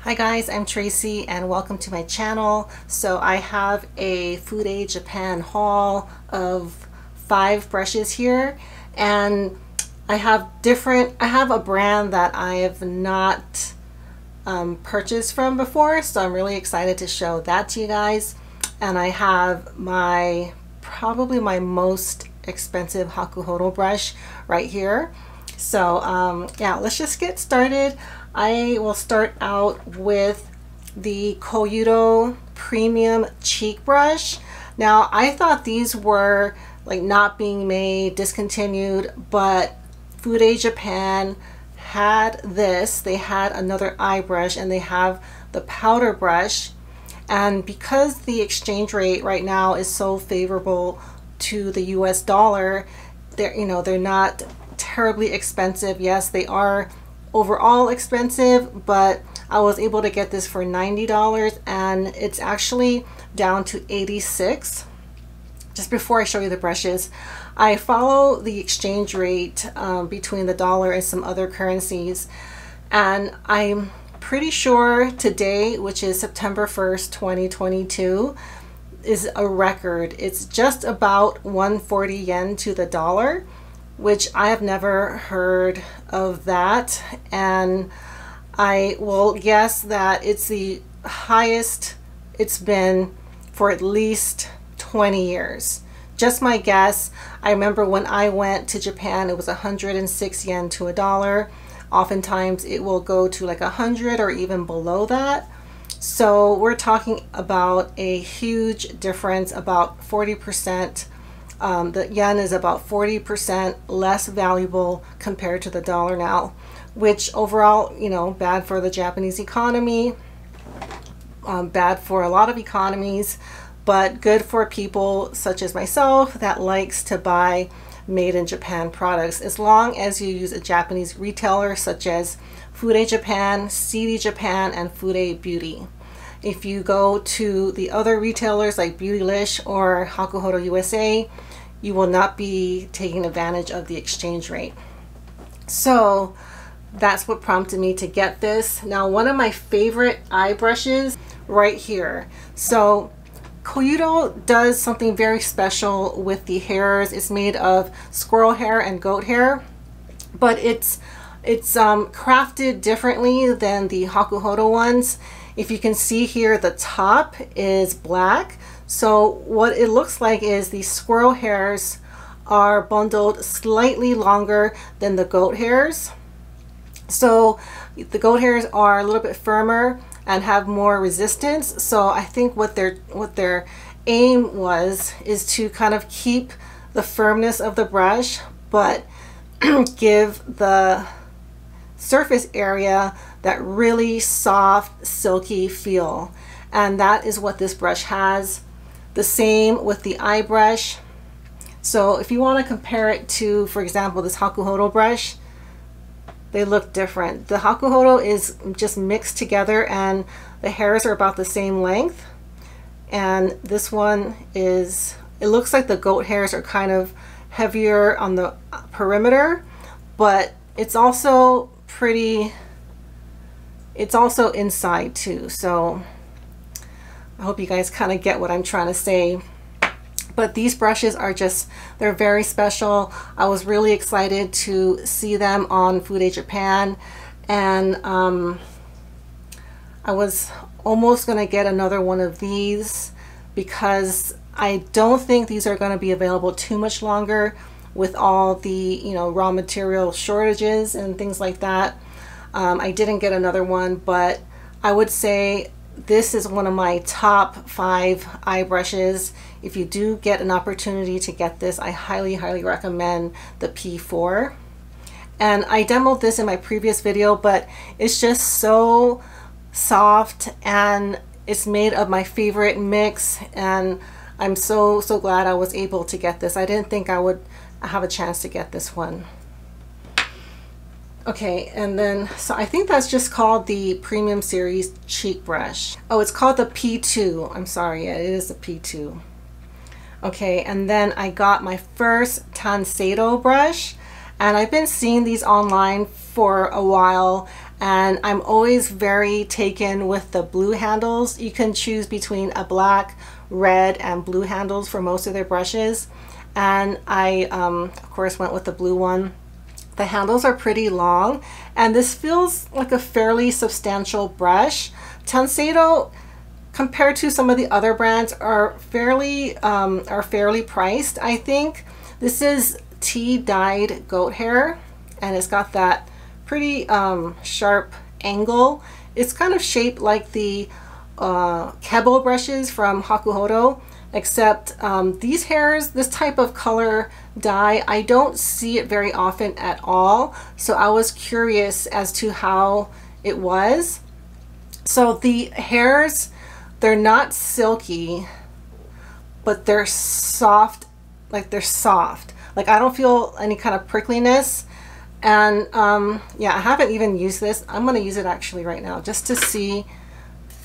Hi guys, I'm Tracy and welcome to my channel. So I have a Fude Japan haul of 5 brushes here, and I have a brand that I have not purchased from before, so I'm really excited to show that to you guys. And I have probably my most expensive Hakuhodo brush right here. So yeah, let's just get started. I will start out with the Kuroto Premium Cheek Brush. Now, I thought these were like not being made, discontinued, but Fude Japan had this. They had another eye brush and they have the powder brush. And because the exchange rate right now is so favorable to the US dollar, they're not terribly expensive. Yes, they are overall expensive, but I was able to get this for $90 and it's actually down to $86. Just before I show you the brushes, I follow the exchange rate between the dollar and some other currencies, and I'm pretty sure today, which is September 1st, 2022, is a record. It's just about 140 yen to the dollar, which I have never heard of that, and I will guess that it's the highest it's been for at least 20 years. Just my guess. I remember when I went to Japan, it was 106 yen to a dollar. Oftentimes it will go to like 100 or even below that. So we're talking about a huge difference, about 40%. The yen is about 40% less valuable compared to the dollar now, which overall, bad for the Japanese economy, bad for a lot of economies, but good for people such as myself that likes to buy made in Japan products, as long as you use a Japanese retailer such as Fude Japan, CD Japan, and Fude Beauty. If you go to the other retailers like Beautylish or Hakuhodo USA, you will not be taking advantage of the exchange rate. So that's what prompted me to get this. Now, one of my favorite eye brushes right here. So Kuroto does something very special with the hairs. It's made of squirrel hair and goat hair, but it's crafted differently than the Hakuhodo ones. If you can see here, the top is black. So what it looks like is the squirrel hairs are bundled slightly longer than the goat hairs. So the goat hairs are a little bit firmer and have more resistance. So I think what their aim is to kind of keep the firmness of the brush, but give the surface area that really soft, silky feel. And that is what this brush has. The same with the eye brush. So if you want to compare it to, for example, this Hakuhodo brush, they look different. The Hakuhodo is just mixed together and the hairs are about the same length. And this one it looks like the goat hairs are kind of heavier on the perimeter, but it's also inside too. So I hope you guys kind of get what I'm trying to say. But these brushes are they're very special. I was really excited to see them on Fude Japan, and I was almost going to get another one of these because I don't think these are going to be available too much longer with all the raw material shortages and things like that. I didn't get another one, but I would say this is one of my top 5 eye brushes. If you do get an opportunity to get this, I highly recommend the P4. And I demoed this in my previous video, but it's just so soft and it's made of my favorite mix, and I'm so glad I was able to get this. I didn't think I would have a chance to get this one. Okay, and then, so I think that's just called the Premium Series Cheek Brush. Oh, it's called the P2. I'm sorry, yeah, it is the P2. Okay, and then I got my first Tanjido brush, and I've been seeing these online for a while, and I'm always very taken with the blue handles. You can choose between a black, red, and blue handles for most of their brushes, and I of course went with the blue one. The handles are pretty long, and this feels like a fairly substantial brush. Tanjido, compared to some of the other brands, are fairly priced, I think. This is tea dyed goat hair, and it's got that pretty sharp angle. It's kind of shaped like the Kebo brushes from Hakuhodo, except these hairs, this type of color dye, I don't see it very often at all. So I was curious as to how it was. So the hairs, they're not silky, but they're soft, like they're soft. Like I don't feel any kind of prickliness. And yeah, I haven't even used this. I'm gonna use it actually right now just to see,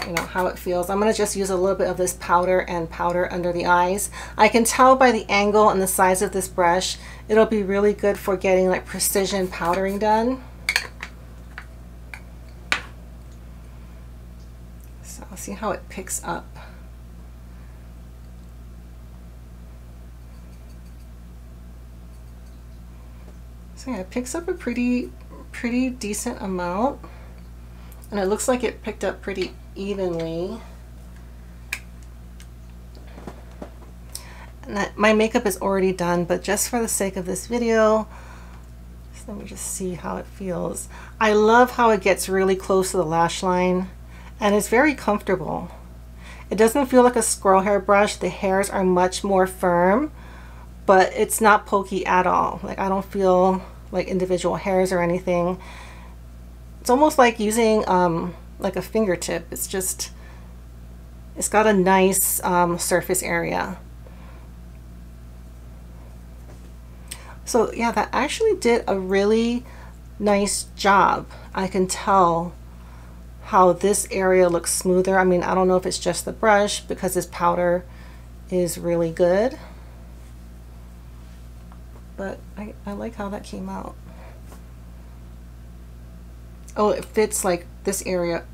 you know, how it feels. I'm gonna just use a little bit of this powder and powder under the eyes. I can tell by the angle and the size of this brush, it'll be really good for getting like precision powdering done. So I'll see how it picks up. So yeah, it picks up a pretty decent amount, and it looks like it picked up pretty evenly. And my makeup is already done, but just for the sake of this video, so let me just see how it feels. I love how it gets really close to the lash line, and it's very comfortable. It doesn't feel like a squirrel hair brush. The hairs are much more firm, but it's not pokey at all. Like I don't feel like individual hairs or anything. It's almost like using like a fingertip. It's just, it's got a nice surface area. So yeah, that actually did a really nice job. I can tell how this area looks smoother. I mean, I don't know if it's just the brush because this powder is really good, but I like how that came out. Oh, it fits like this area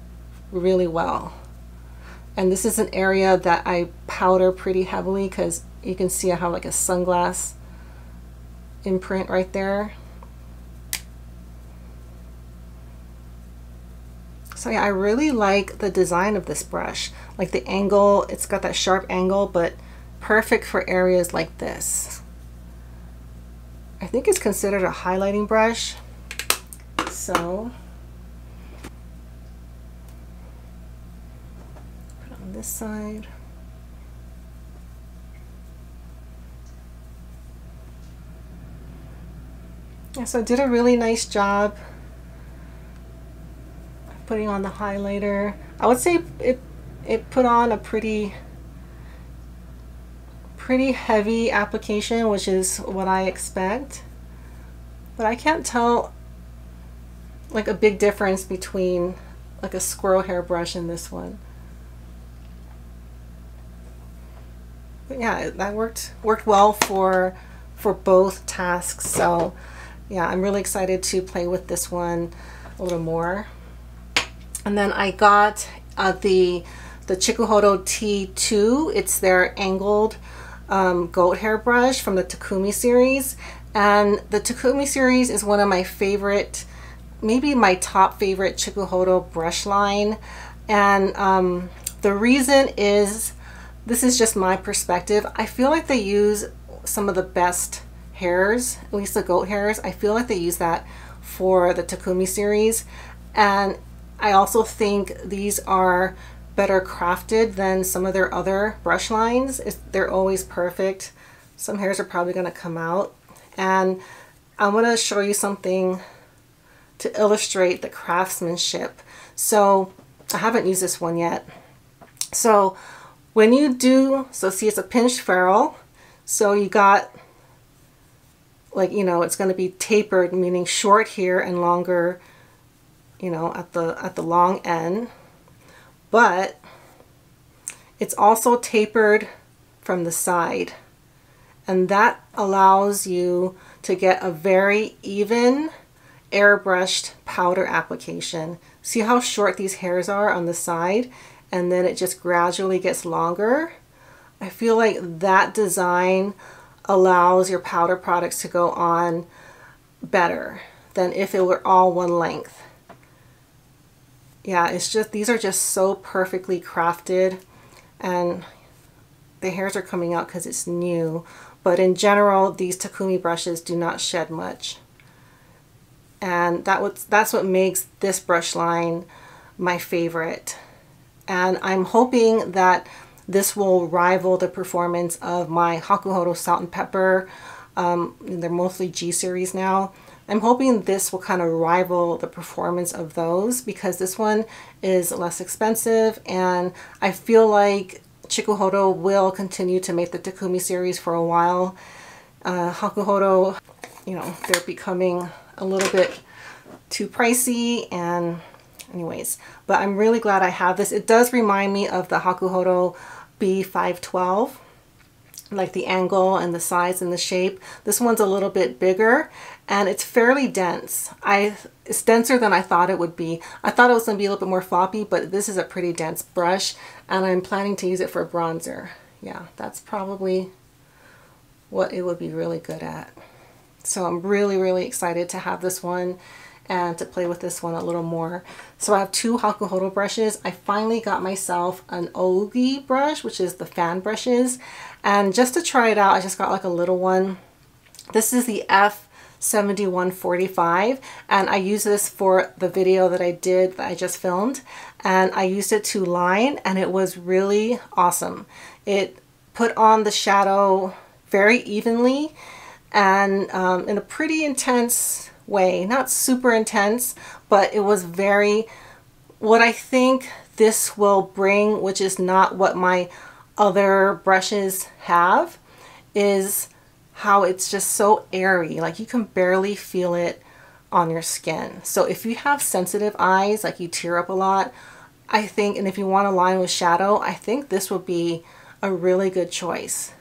really well. And this is an area that I powder pretty heavily because you can see I have like a sunglass imprint right there. So yeah, I really like the design of this brush. Like the angle, it's got that sharp angle, but perfect for areas like this. I think it's considered a highlighting brush. So put it on this side. Yeah, so I did a really nice job putting on the highlighter. I would say it put on a pretty heavy application, which is what I expect, but I can't tell like a big difference between like a squirrel hair brush and this one. But yeah, that worked well for both tasks. So yeah, I'm really excited to play with this one a little more. And then I got the Chikuhodo T2. It's their angled goat hair brush from the Takumi series, and the Takumi series is one of my favorite, maybe my top favorite Chikuhodo brush line. And the reason is, this is just my perspective, I feel like they use some of the best hairs, at least the goat hairs. I feel like they use that for the Takumi series, and I also think these are better crafted than some of their other brush lines. They're always perfect. Some hairs are probably going to come out, and I'm going to show you something to illustrate the craftsmanship. So I haven't used this one yet. So when you do, so see, it's a pinched ferrule, so you got, like, you know, it's going to be tapered, meaning short here and longer, you know, at the long end. But it's also tapered from the side, and that allows you to get a very even airbrushed powder application. See how short these hairs are on the side, and then it just gradually gets longer? I feel like that design allows your powder products to go on better than if it were all one length. Yeah, it's just, these are just so perfectly crafted, and the hairs are coming out because it's new. But in general, these Takumi brushes do not shed much. And that's what makes this brush line my favorite. And I'm hoping that this will rival the performance of my Hakuhodo Salt and Pepper. They're mostly G series now. I'm hoping this will kind of rival the performance of those, because this one is less expensive, and I feel like Chikuhodo will continue to make the Takumi series for a while. Hakuhodo, you know, they're becoming a little bit too pricey, and anyways, but I'm really glad I have this. It does remind me of the Hakuhodo B512, like the angle and the size and the shape. This one's a little bit bigger, and it's fairly dense. It's denser than I thought it would be. I thought it was going to be a little bit more floppy, but this is a pretty dense brush, and I'm planning to use it for bronzer. Yeah, that's probably what it would be really good at. So I'm really, really excited to have this one and to play with this one a little more. So I have two Hakuhodo brushes. I finally got myself an Ogi brush, which is the fan brushes. And just to try it out, I just got like a little one. This is the F7145, and I use this for the video that I just filmed. And I used it to line, and it was really awesome. It put on the shadow very evenly and in a pretty intense way. Not super intense, but it was very, what I think this will bring, which is not what my other brushes have, is how it's just so airy. Like you can barely feel it on your skin. So if you have sensitive eyes, like you tear up a lot, I think, and if you want to line with shadow, I think this would be a really good choice.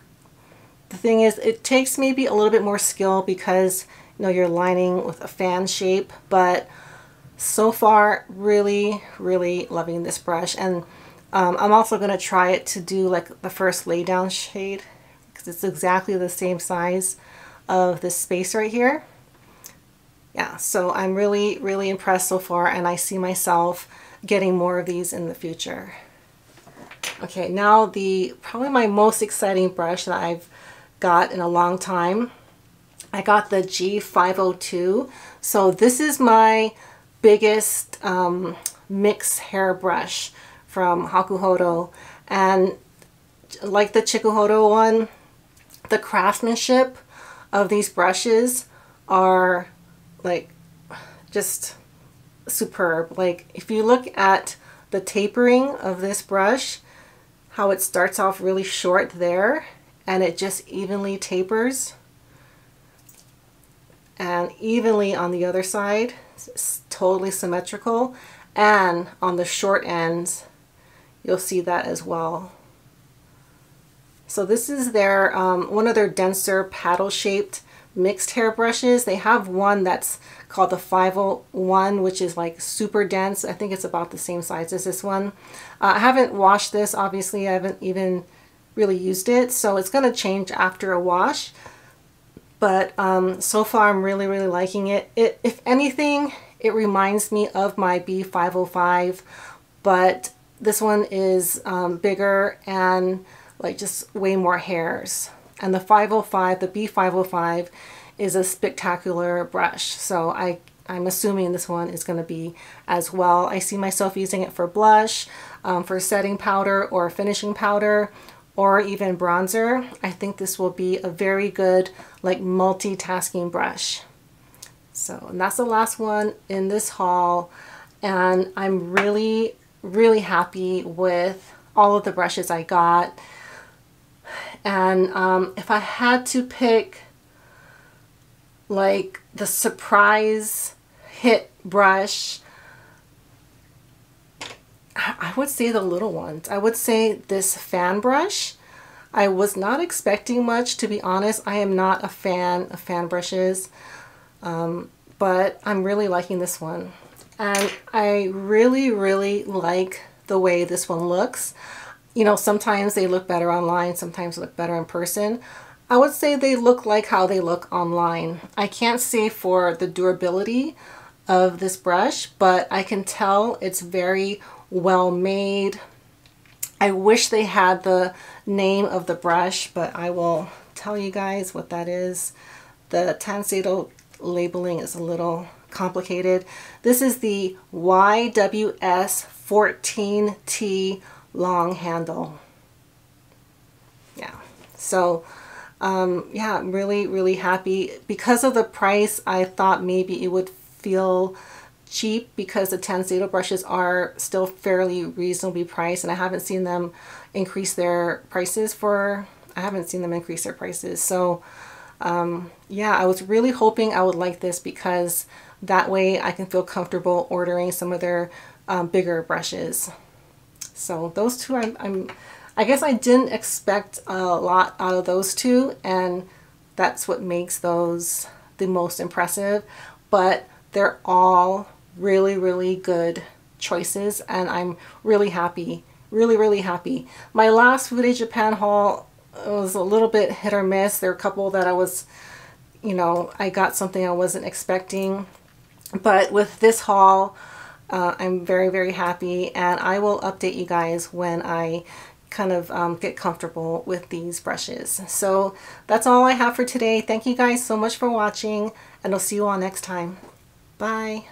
The thing is, it takes maybe a little bit more skill because, you know, you're lining with a fan shape, but so far really, really loving this brush. And I'm also going to try it to do like the first lay down shade, because it's exactly the same size of this space right here. Yeah, so I'm really, really impressed so far, and I see myself getting more of these in the future. Okay, now probably my most exciting brush that I've got in a long time. I got the G502. So this is my biggest mixed hair brush from Hakuhodo, and like the Chikuhodo one, the craftsmanship of these brushes are like just superb. Like if you look at the tapering of this brush, how it starts off really short there and it just evenly tapers, and evenly on the other side, it's totally symmetrical, and on the short ends you'll see that as well. So this is their one of their denser paddle shaped mixed hair brushes. They have one that's called the 501, which is like super dense. I think it's about the same size as this one. I haven't washed this, obviously. I haven't even really used it, so it's going to change after a wash. But so far I'm really, really liking it. If anything, it reminds me of my B505, but this one is bigger and like just way more hairs. And the 505, the B505, is a spectacular brush. So I'm assuming this one is going to be as well. I see myself using it for blush, for setting powder or finishing powder, or even bronzer. I think this will be a very good like multitasking brush. So, and that's the last one in this haul. And I'm really, really happy with all of the brushes I got. And if I had to pick like the surprise hit brush, I would say the little ones. I would say this fan brush. I was not expecting much, to be honest. I am not a fan of fan brushes. but I'm really liking this one. And I really, really like the way this one looks. You know, sometimes they look better online, sometimes they look better in person. I would say they look like how they look online. I can't say for the durability of this brush, but I can tell it's very well made. I wish they had the name of the brush, but I will tell you guys what that is. The Tanjido labeling is a little complicated. This is the YWS 14T long handle. Yeah, so yeah, I'm really, really happy. Because of the price, I thought maybe it would feel cheap because the Tanjido brushes are still fairly reasonably priced, and I haven't seen them increase their prices So yeah, I was really hoping I would like this because that way I can feel comfortable ordering some of their bigger brushes. So those two, I guess I didn't expect a lot out of those two, and that's what makes those the most impressive, but they're all really, really good choices, and I'm really happy, really, really happy. My last Fude Japan haul was a little bit hit or miss. There were a couple that I was, you know, I got something I wasn't expecting, but with this haul, I'm very, very happy, and I will update you guys when I kind of get comfortable with these brushes. So that's all I have for today. Thank you guys so much for watching, and I'll see you all next time. Bye.